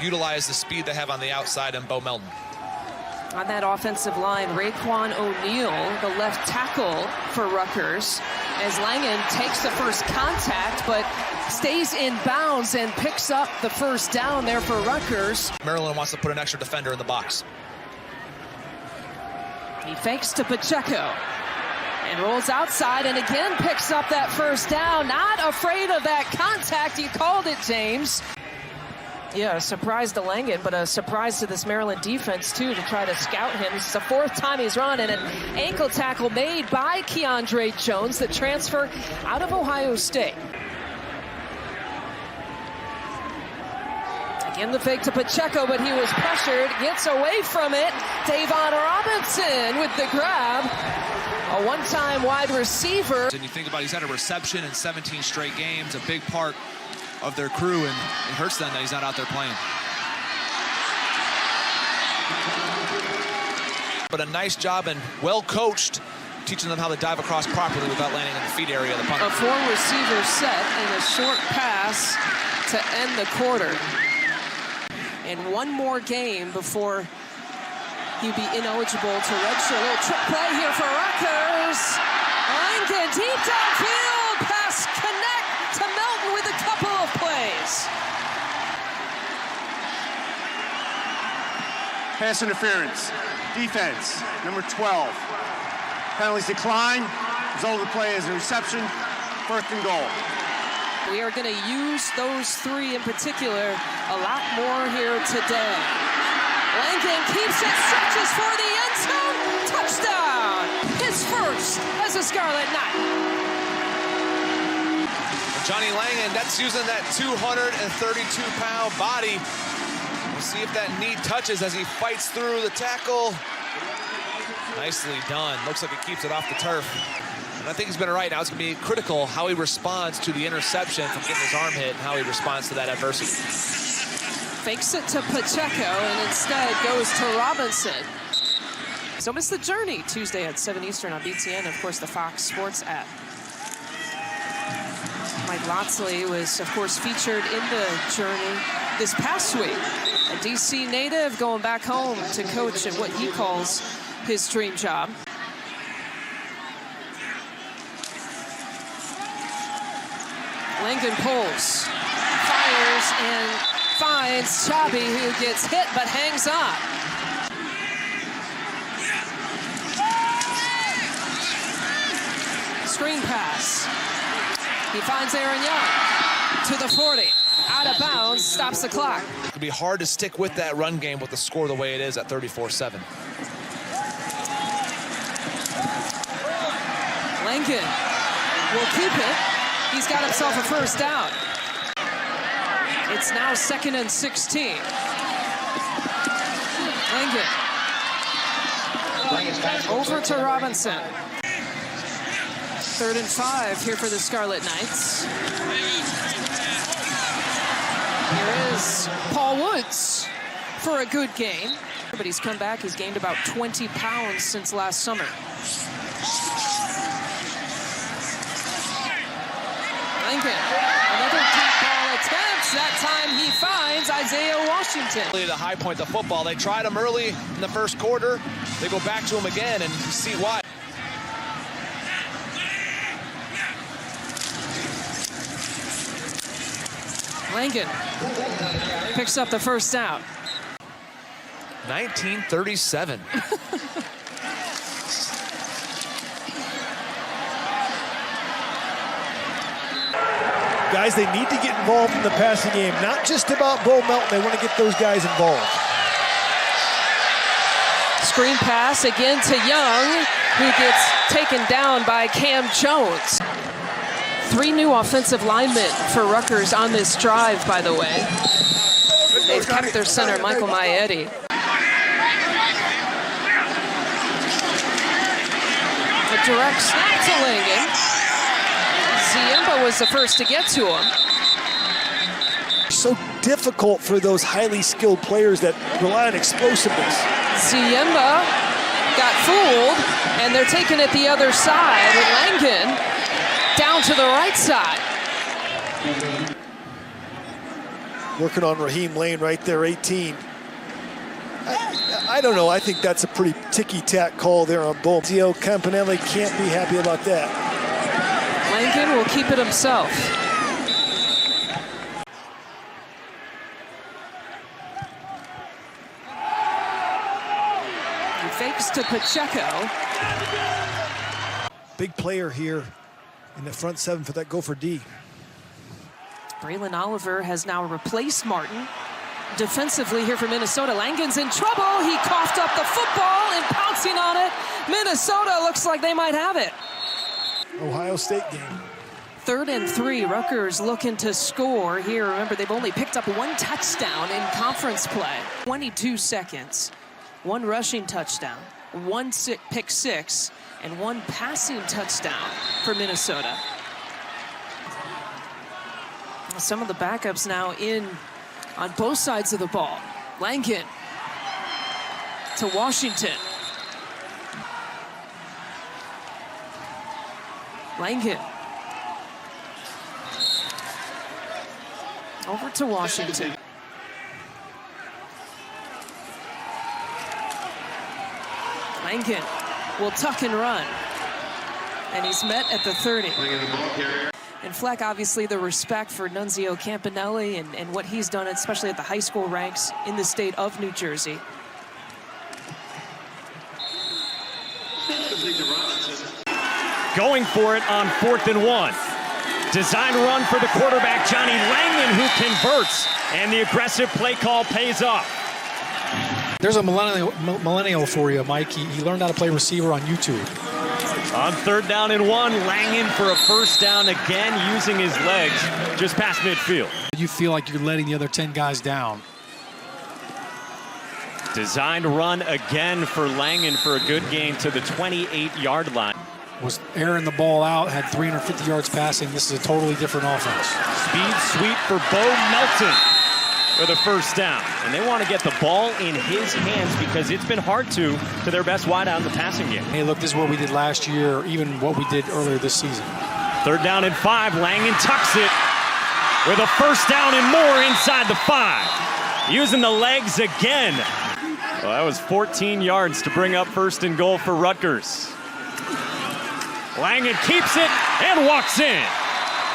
utilize the speed they have on the outside and Bo Melton. On that offensive line, Raekwon O'Neal, the left tackle for Rutgers, as Langan takes the first contact, but stays in bounds and picks up the first down there for Rutgers. Maryland wants to put an extra defender in the box. He fakes to Pacheco and rolls outside and again picks up that first down. Not afraid of that contact. You called it, James. Yeah, a surprise to Langan, but a surprise to this Maryland defense, too, to try to scout him. This is the fourth time he's run, and an ankle tackle made by Keandre Jones, the transfer out of Ohio State. Again, the fake to Pacheco, but he was pressured, gets away from it. Davon Robinson with the grab. A one-time wide receiver. And you think about he's had a reception in 17 straight games, a big part of their crew, and it hurts them that he's not out there playing. But a nice job and well coached, teaching them how to dive across properly without landing in the feet area of the punter. A four-receiver set and a short pass to end the quarter. And one more game before he'd be ineligible to redshirt. A little trick play here for Rutgers. Langan deep downfield, pass connect to Melton with a couple of plays. Pass interference, defense, number 12. Penalties decline, result of the play is a reception, 1st and goal. We are going to use those three in particular a lot more here today. Langan keeps it, stretches for the end zone, touchdown! His first as a Scarlet Knight. Johnny Langan, that's using that 232-pound body. We'll see if that knee touches as he fights through the tackle. Nicely done. Looks like it keeps it off the turf. And I think he's been right. Now it's going to be critical how he responds to the interception from getting his arm hit and how he responds to that adversity. Fakes it to Pacheco and instead goes to Robinson. So it's The Journey, Tuesday at 7 Eastern on BTN, of course, the Fox Sports app. Mike Lotzley was, of course, featured in The Journey this past week. A DC native going back home to coach at what he calls his dream job. Langan pulls, fires, and finds Chabi, who gets hit but hangs on. Screen pass. He finds Aaron Young to the 40. Out of bounds, stops the clock. It'll be hard to stick with that run game with the score the way it is at 34-7. Langan will keep it. He's got himself a first down. It's now 2nd and 16. Langan. Over to Robinson. 3rd and 5 here for the Scarlet Knights. Here is Paul Woods for a good game. But he's come back. He's gained about 20 pounds since last summer. Langan, another deep ball attempt. That time he finds Isaiah Washington. The high point, the football. They tried him early in the first quarter. They go back to him again, and you see why. Langan picks up the first down. 1937. Guys, they need to get involved in the passing game. Not just about Bo Melton. They want to get those guys involved. Screen pass again to Young, who gets taken down by Cam Jones. 3 new offensive linemen for Rutgers on this drive, by the way. They've kept their center, Michael Maietti. A direct snap to Langan. Ziemba was the first to get to him. So difficult for those highly skilled players that rely on explosiveness. Ziemba got fooled, and they're taking it the other side with Langan down to the right side. Working on Raheem Lane right there, 18. I don't know. I think that's a pretty ticky-tack call there on Bull. Zio Campanelli can't be happy about that. Langan will keep it himself. He fakes to Pacheco. Big player here in the front seven for that Gopher D. Braylon Oliver has now replaced Martin. Defensively here for Minnesota. Langan's in trouble. He coughed up the football and pouncing on it. Minnesota looks like they might have it. Ohio State game. 3rd and 3. Rutgers looking to score here. Remember, they've only picked up 1 touchdown in conference play. 22 seconds. 1 rushing touchdown. 1 pick six. And 1 passing touchdown for Minnesota. Some of the backups now in on both sides of the ball. Langan to Washington. Langan over to Washington. Langan will tuck and run. And he's met at the 30. And Fleck, obviously, the respect for Nunzio Campanelli and what he's done, especially at the high school ranks in the state of New Jersey. Going for it on 4th and 1. Design run for the quarterback, Johnny Langan, who converts. And the aggressive play call pays off. There's a millennial for you, Mike. He learned how to play receiver on YouTube. On 3rd down and 1, Langan for a first down again, using his legs just past midfield. You feel like you're letting the other 10 guys down. Designed run again for Langan for a good gain to the 28-yard line. Was airing the ball out, had 350 yards passing. This is a totally different offense. Speed sweep for Bo Melton for the first down. And they want to get the ball in his hands because it's been hard to their best wideout in the passing game. Hey, look, this is what we did last year, or even what we did earlier this season. 3rd down and 5. Langan tucks it with a first down and more inside the 5. Using the legs again. Well, that was 14 yards to bring up 1st and goal for Rutgers. Langan keeps it and walks in.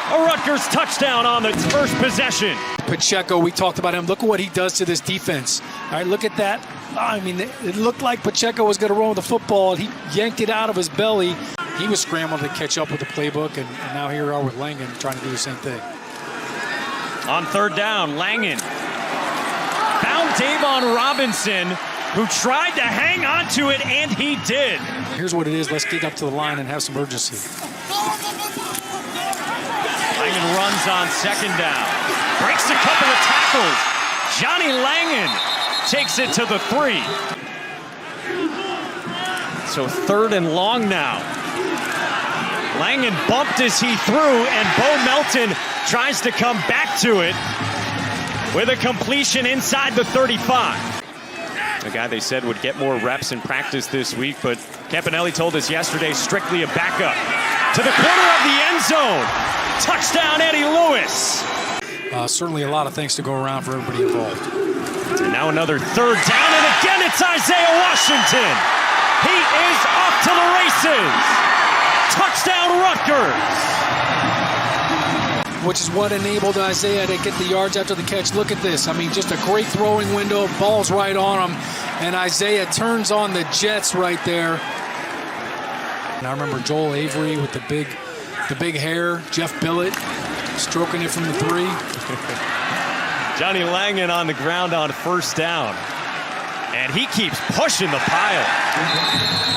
A Rutgers touchdown on the first possession. Pacheco, we talked about him. Look at what he does to this defense. All right, look at that. I mean, it looked like Pacheco was going to run with the football. He yanked it out of his belly. He was scrambling to catch up with the playbook, and now here we are with Langan trying to do the same thing. On 3rd down, Langan found Davon Robinson, who tried to hang on to it, and he did. Here's what it is. Let's get up to the line and have some urgency. Langan runs on 2nd down. Breaks a couple of tackles. Johnny Langan takes it to the 3. So 3rd and long now. Langan bumped as he threw, and Bo Melton tries to come back to it with a completion inside the 35. A guy they said would get more reps in practice this week, but Campanelli told us yesterday strictly a backup. To the corner of the end zone. Touchdown, Eddie Lewis. Certainly a lot of things to go around for everybody involved. And now another 3rd down, and again it's Isaiah Washington. He is off to the races. Touchdown, Rutgers. Which is what enabled Isaiah to get the yards after the catch. Look at this. I mean, just a great throwing window. Ball's right on him. And Isaiah turns on the jets right there. And I remember Joel Avery with the big hair. Jeff Billett stroking it from the 3. Johnny Langan on the ground on 1st down. And he keeps pushing the pile.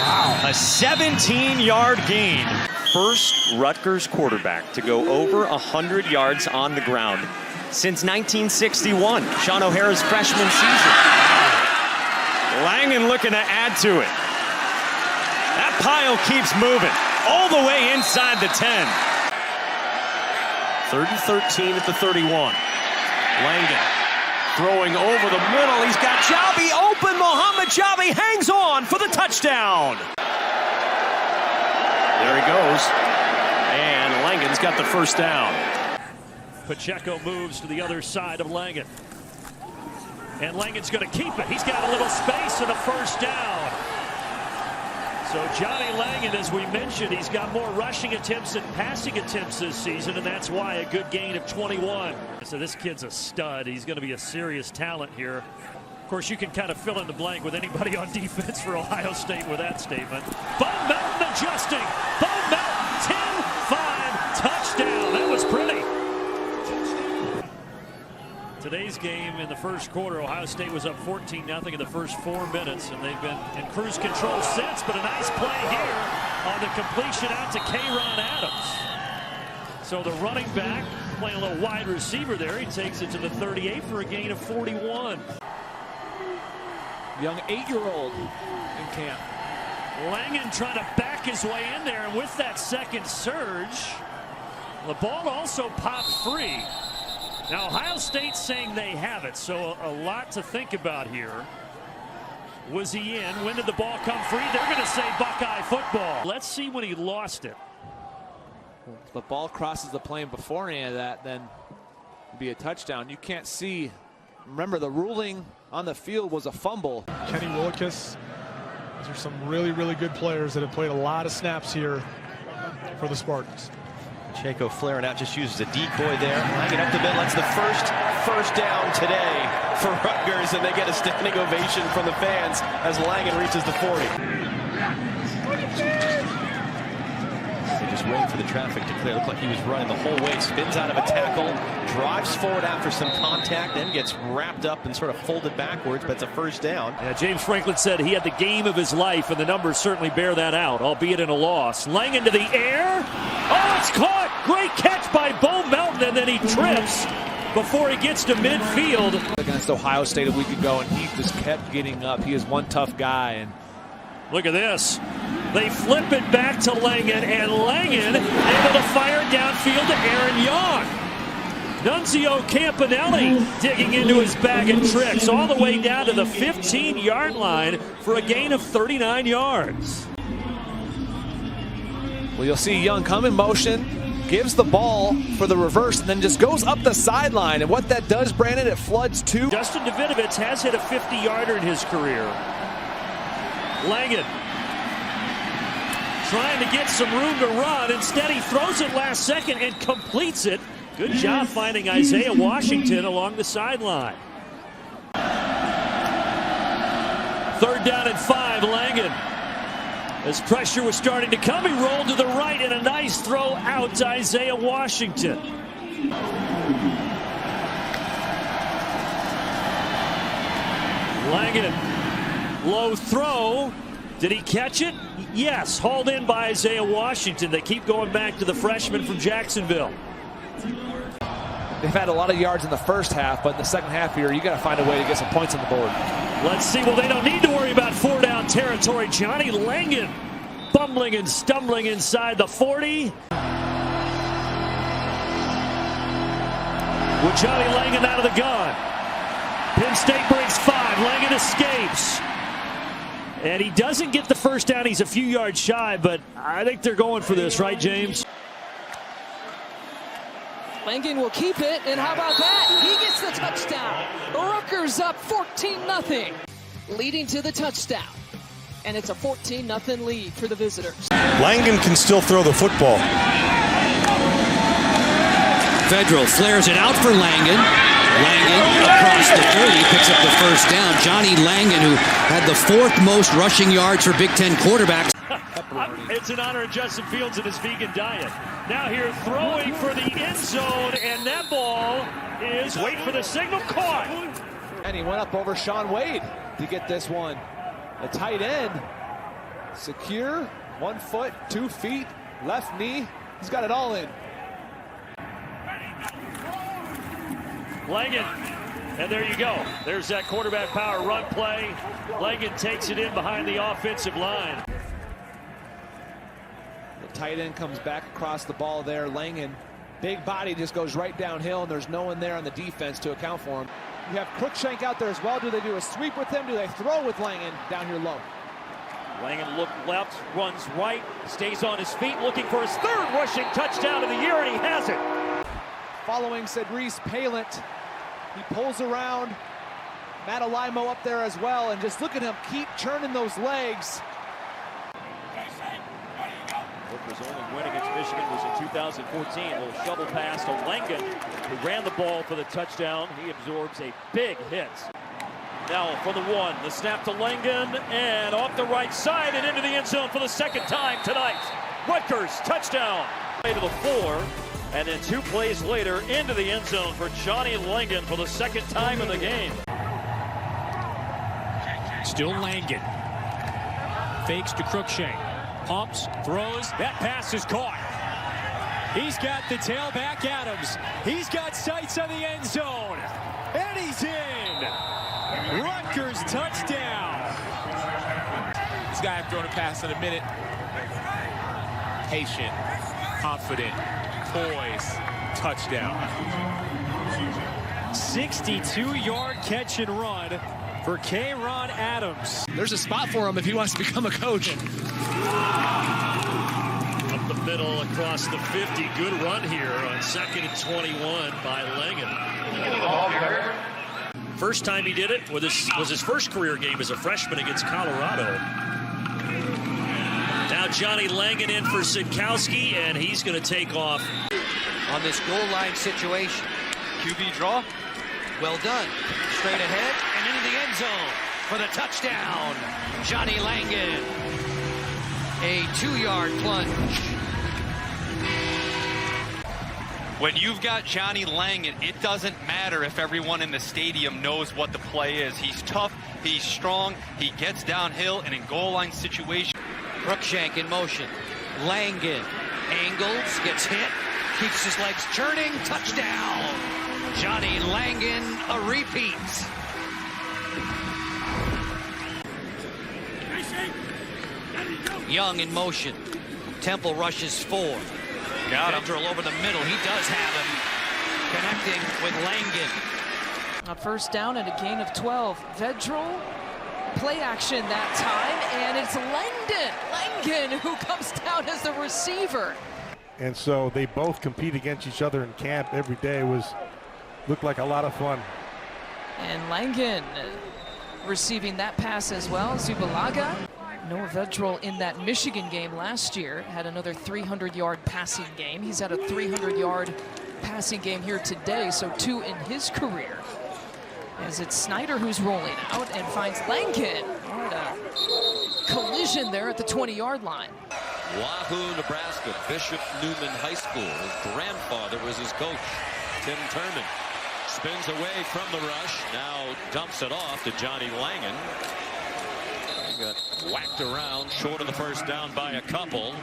Wow. A 17-yard gain. First Rutgers quarterback to go over 100 yards on the ground since 1961, Sean O'Hara's freshman season. Langan looking to add to it. That pile keeps moving all the way inside the 10. 3rd and 13 at the 31. Langan throwing over the middle. He's got Jabi open. Mohamed Jabi hangs on for the touchdown. There he goes. And Langan's got the first down. Pacheco moves to the other side of Langan. And Langan's going to keep it. He's got a little space and a first down. So Johnny Langan, as we mentioned, he's got more rushing attempts than passing attempts this season, and that's why a good gain of 21. So this kid's a stud. He's going to be a serious talent here. Of course, you can kind of fill in the blank with anybody on defense for Ohio State with that statement. Bo Melton adjusting. Bo Melton, 10-5, touchdown. That was pretty. Today's game in the first quarter, Ohio State was up 14-0 in the first 4 minutes, and they've been in cruise control since, but a nice play here on the completion out to K-Ron Adams. So the running back playing a little wide receiver there. He takes it to the 38 for a gain of 41. Young 8-year-old in camp. Langan trying to back his way in there, and with that second surge, the ball also popped free. Now, Ohio State's saying they have it, so a lot to think about here. Was he in? When did the ball come free? They're going to say Buckeye football. Let's see when he lost it. If the ball crosses the plane before any of that, then it'd be a touchdown. You can't see. Remember, the ruling on the field was a fumble. Kenny Willicus. These are some really, really good players that have played a lot of snaps here for the Spartans. Pacheco flaring out, just uses a decoy there. Langan up the middle. That's the first down today for Rutgers, and they get a standing ovation from the fans as Langan reaches the 40. They just waiting for the traffic to clear. Looked like he was running the whole way. Spins out of a tackle, drives forward after some contact, then gets wrapped up and sort of folded backwards, but it's a first down. Yeah, James Franklin said he had the game of his life, and the numbers certainly bear that out, albeit in a loss. Langan to the air. Oh, it's caught! Great catch by Bo Melton, and then he trips before he gets to midfield. Against Ohio State a week ago, and he just kept getting up. He is one tough guy. And look at this. They flip it back to Langan, and Langan able to fire downfield to Aaron Young. Nunzio Campanelli digging into his bag of tricks all the way down to the 15-yard line for a gain of 39 yards. well, you'll see Young come in motion, gives the ball for the reverse, and then just goes up the sideline. And what that does, Brandon, it floods two. Justin Davidovich has hit a 50-yarder in his career. Langan trying to get some room to run. Instead, he throws it last second and completes it. Good job finding Isaiah Washington along the sideline. 3rd down and 5, Langan. As pressure was starting to come, he rolled to the right and a nice throw out to Isaiah Washington. Langan, low throw. Did he catch it? Yes, hauled in by Isaiah Washington. They keep going back to the freshman from Jacksonville. They've had a lot of yards in the first half, but in the second half here, you got to find a way to get some points on the board. Let's see. Well, they don't need to worry about 4-down territory. Johnny Langan bumbling and stumbling inside the 40. With Johnny Langan out of the gun. Penn State breaks 5. Langan escapes. And he doesn't get the first down. He's a few yards shy, but I think they're going for this, right, James? Langan will keep it, and how about that? He gets the touchdown. Rutgers up 14-0, leading to the touchdown. And it's a 14-0 lead for the visitors. Langan can still throw the football. Federal flares it out for Langan. Langan across the 30 picks up the first down. Johnny Langan, who had the 4th most rushing yards for Big Ten quarterbacks. It's an honor of Justin Fields and his vegan diet. Now here throwing for the end zone, and that ball is, wait for the signal, caught. And he went up over Sean Wade to get this one. A tight end, secure, 1 foot, 2 feet, left knee. He's got it all in. Langan, and there you go. There's that quarterback power run play. Langan takes it in behind the offensive line. The tight end comes back across the ball there. Langan, big body, just goes right downhill, and there's no one there on the defense to account for him. You have Cruikshank out there as well. Do they do a sweep with him? Do they throw with Langan down here low? Langan looks left, runs right, stays on his feet, looking for his 3rd rushing touchdown of the year, and he has it. following Cedrice Palant. He pulls around Matt Alaimo up there as well, and just look at him keep churning those legs. Booker's only win against Michigan was in 2014. A little shovel pass to Langan, who ran the ball for the touchdown. He absorbs a big hit. Now for the one, the snap to Langan, and off the right side and into the end zone for the second time tonight. Rutgers, touchdown. Play to the 4, and then 2 plays later into the end zone for Johnny Langan for the second time in the game. Still Langan. Fakes to Cruikshank. Pumps, throws. That pass is caught. He's got the tailback Adams. He's got sights on the end zone. And he's in. Rutgers touchdown. This guy have thrown a pass in a minute. Patient, confident, poised, touchdown. 62-yard catch and run for K-Ron Adams. There's a spot for him if he wants to become a coach. Up the middle across the 50. Good run here on 2nd and 21 by Langan. First time he did it was his first career game as a freshman against Colorado. Now Johnny Langan in for Sidkowski, and he's going to take off. On this goal line situation. QB draw. Well done. Straight ahead and into the end zone for the touchdown. Johnny Langan. A 2-yard plunge. When you've got Johnny Langan, it doesn't matter if everyone in the stadium knows what the play is. He's tough, he's strong, he gets downhill, and in goal line situation. Cruikshank in motion. Langan angles, gets hit, keeps his legs churning, touchdown. Johnny Langan, a repeat. Young in motion. Temple rushes 4. Got him. Vedral over the middle. He does have him. Connecting with Langan. On first down and a gain of 12. Vedral, play action that time, and it's Langan who comes down as the receiver. And so they both compete against each other in camp every day. Looked like a lot of fun. And Langan receiving that pass as well. Zubalaga. Noah Vedral in that Michigan game last year had another 300-yard passing game. He's had a 300-yard passing game here today, so 2 in his career. As it's Snyder who's rolling out and finds Langan. What a collision there at the 20-yard line. Wahoo, Nebraska, Bishop Newman High School. His grandfather was his coach, Tim Turman. Spins away from the rush, now dumps it off to Johnny Langan. Got whacked around, short of the first down by a couple.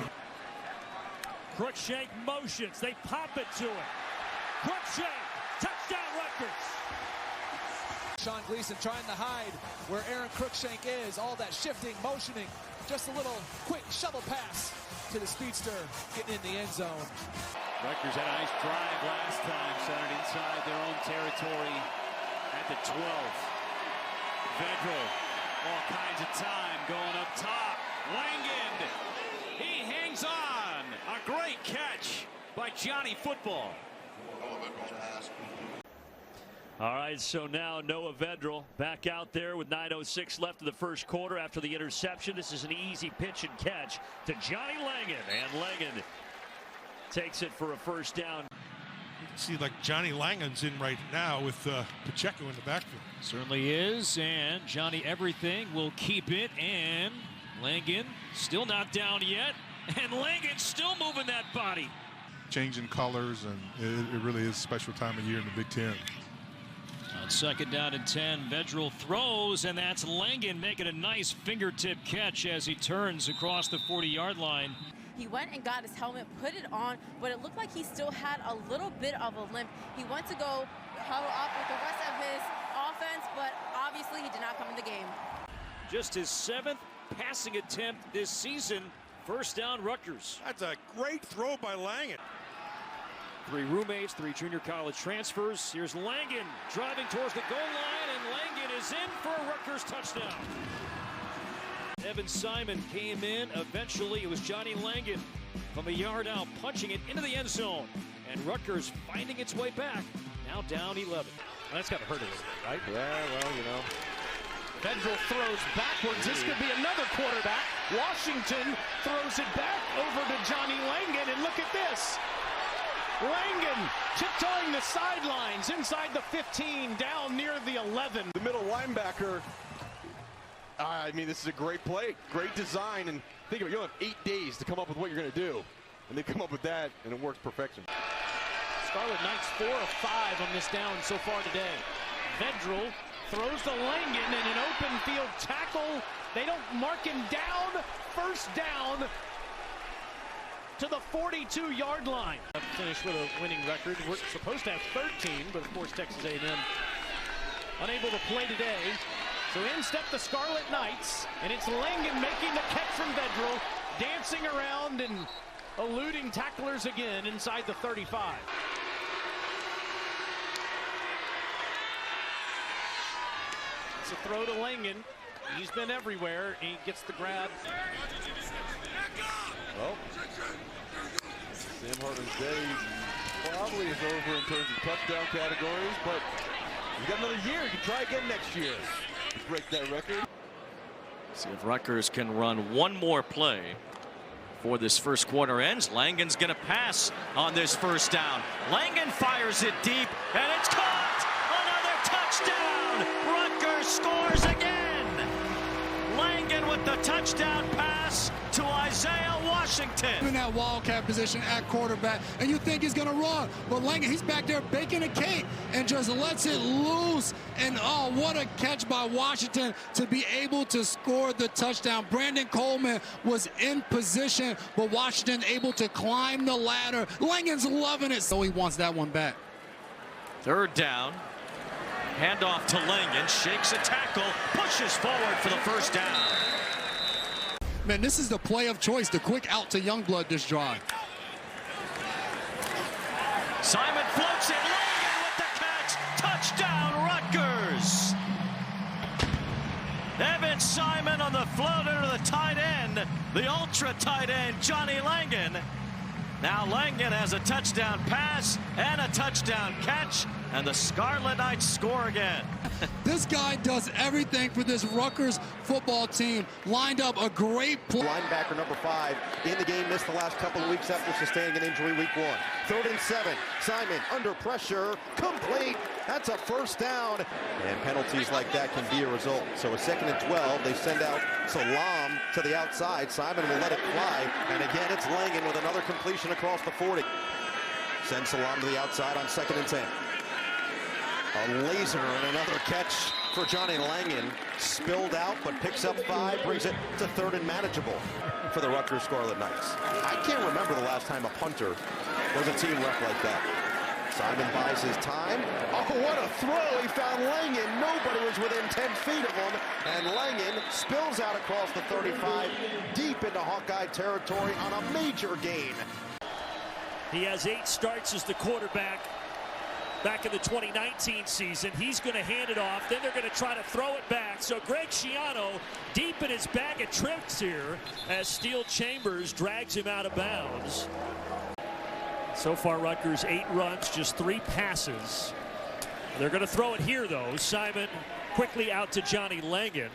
Cruikshank motions, they pop it to him. Cruikshank, touchdown Rutgers. Sean Gleason trying to hide where Aaron Cruikshank is. All that shifting, motioning. Just a little quick shovel pass to the speedster, getting in the end zone. Rutgers had a nice drive last time, centered inside their own territory at the 12. Vedral, all kinds of time going up top. Langan, he hangs on. A great catch by Johnny Football. All right, so now Noah Vedral back out there with 9:06 left in the first quarter after the interception. This is an easy pitch and catch to Johnny Langan, and Langan takes it for a first down. You can see like Johnny Langan's in right now with Pacheco in the backfield. Certainly is, and Johnny Everything will keep it, and Langan still not down yet, and Langan still moving that body. Changing colors, and it really is a special time of year in the Big Ten. On second down and 10, Vedral throws, and that's Langan making a nice fingertip catch as he turns across the 40-yard line. He went and got his helmet, put it on, but it looked like he still had a little bit of a limp. He went to go huddle up with the rest of his offense, but obviously he did not come in the game. Just his 7th passing attempt this season. First down, Rutgers. That's a great throw by Langan. 3 roommates, 3 junior college transfers. Here's Langan driving towards the goal line, and Langan is in for a Rutgers touchdown. Evan Simon came in. Eventually, it was Johnny Langan from a yard out, punching it into the end zone. And Rutgers finding its way back. Now down 11. Well, that's got to hurt a little bit, right? Yeah, well, you know. Vendrell throws backwards. This could be another quarterback. Washington throws it back over to Johnny Langan, and look at this. Langan tiptoeing the sidelines inside the 15, down near the 11. The middle linebacker, I mean, this is a great play, great design, and think of it, you'll have 8 days to come up with what you're going to do. And they come up with that, and it works perfection. Scarlet Knights 4 of 5 on this down so far today. Vendrell throws to Langan in an open field tackle. They don't mark him down. First down to the 42-yard line. Finished with a winning record. We're supposed to have 13, but of course Texas A&M unable to play today. So in step the Scarlet Knights, and it's Langan making the catch from Vendrell, dancing around and eluding tacklers again inside the 35. It's a throw to Langan. He's been everywhere. He gets the grab. Well, Sam Hartman's day probably is over in terms of touchdown categories, but you got another year. You can try again next year. Break that record. See if Rutgers can run one more play before this first quarter ends. Langan's going to pass on this first down. Langan fires it deep, and it's caught! Another touchdown! Rutgers scores again! Langan with the touchdown pass to Isaiah Washington. In that wildcat position at quarterback, and you think he's going to run, but Langan, he's back there baking a cake and just lets it loose. And oh, what a catch by Washington to be able to score the touchdown. Brandon Coleman was in position, but Washington able to climb the ladder. Langan's loving it, so he wants that one back. Third down. Handoff to Langan, shakes a tackle, pushes forward for the first down. Man, this is the play of choice, the quick out to Youngblood this drive. Simon floats it, Langan with the catch, touchdown Rutgers. Evan Simon on the floater to the tight end, the ultra tight end, Johnny Langan. Now Langan has a touchdown pass and a touchdown catch, and the Scarlet Knights score again. This guy does everything for this Rutgers football team. Lined up a great play. Linebacker number 5 in the game, missed the last couple of weeks after sustaining an injury week 1. 3rd and 7. Simon under pressure, complete. That's a first down. And penalties like that can be a result. So a 2nd and 12. They send out Salam to the outside. Simon will let it fly. And again, it's Langan with another completion across the 40. Send Salam to the outside on 2nd and 10. A laser and another catch for Johnny Langan. Spilled out, but picks up 5, brings it to 3rd and manageable for the Rutgers Scarlet Knights. I can't remember the last time a punter was a team rep like that. Simon buys his time. Oh, what a throw. He found Langan. Nobody was within 10 feet of him. And Langan spills out across the 35, deep into Hawkeye territory on a major gain. He has 8 starts as the quarterback. Back in the 2019 season, he's going to hand it off. Then they're going to try to throw it back. So Greg Schiano deep in his bag of tricks here as Steele Chambers drags him out of bounds. So far, Rutgers 8 runs, just 3 passes. They're going to throw it here, though. Simon quickly out to Johnny Langan.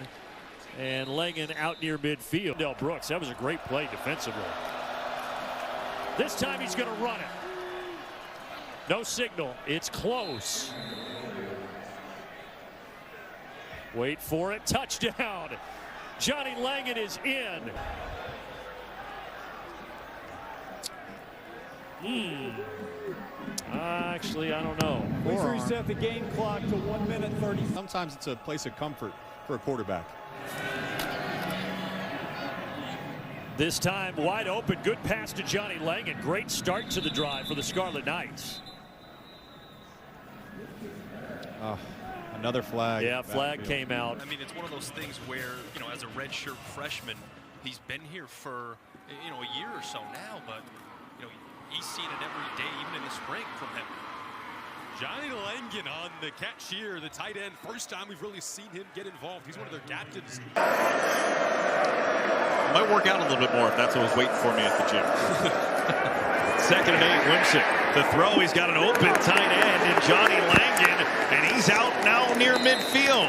And Langan out near midfield. Del Brooks, that was a great play defensively. This time he's going to run it. No signal. It's close. Wait for it. Touchdown. Johnny Langan is in. Actually, I don't know. Please reset the game clock to 1 minute 30. Sometimes it's a place of comfort for a quarterback. This time wide open. Good pass to Johnny Langan. Great start to the drive for the Scarlet Knights. Another flag. Yeah, flag came out. I mean, it's one of those things where, you know, as a redshirt freshman, he's been here for, you know, a year or so now, but, you know, he's seen it every day, even in the spring from him. Johnny Langan on the catch here, the tight end. First time we've really seen him get involved. He's one of their captains. Might work out a little bit more if that's what was waiting for me at the gym. 2nd and 8, Wimsatt. The throw, he's got an open tight end, and Johnny Langan, and he's out now near midfield.